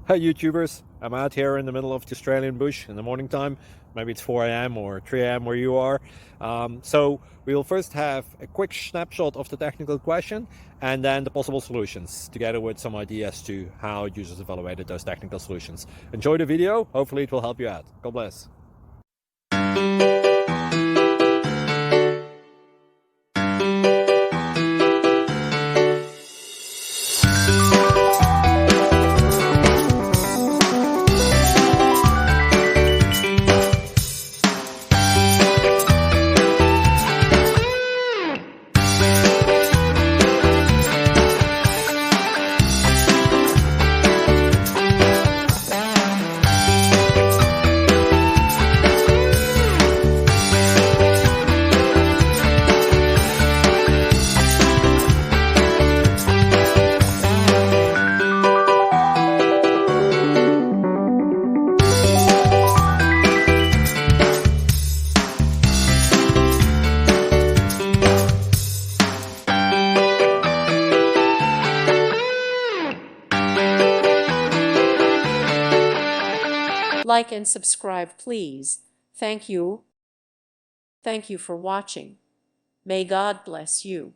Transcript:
Hi YouTubers, I'm out here in the middle of the Australian bush in the morning time. Maybe it's 4 a.m. or 3 a.m. where you are. So we will first have a quick snapshot of the technical question and then the possible solutions, together with some ideas to how users evaluated those technical solutions. Enjoy the video, hopefully it will help you out. God bless. Like and subscribe, please. Thank you. Thank you for watching. May God bless you.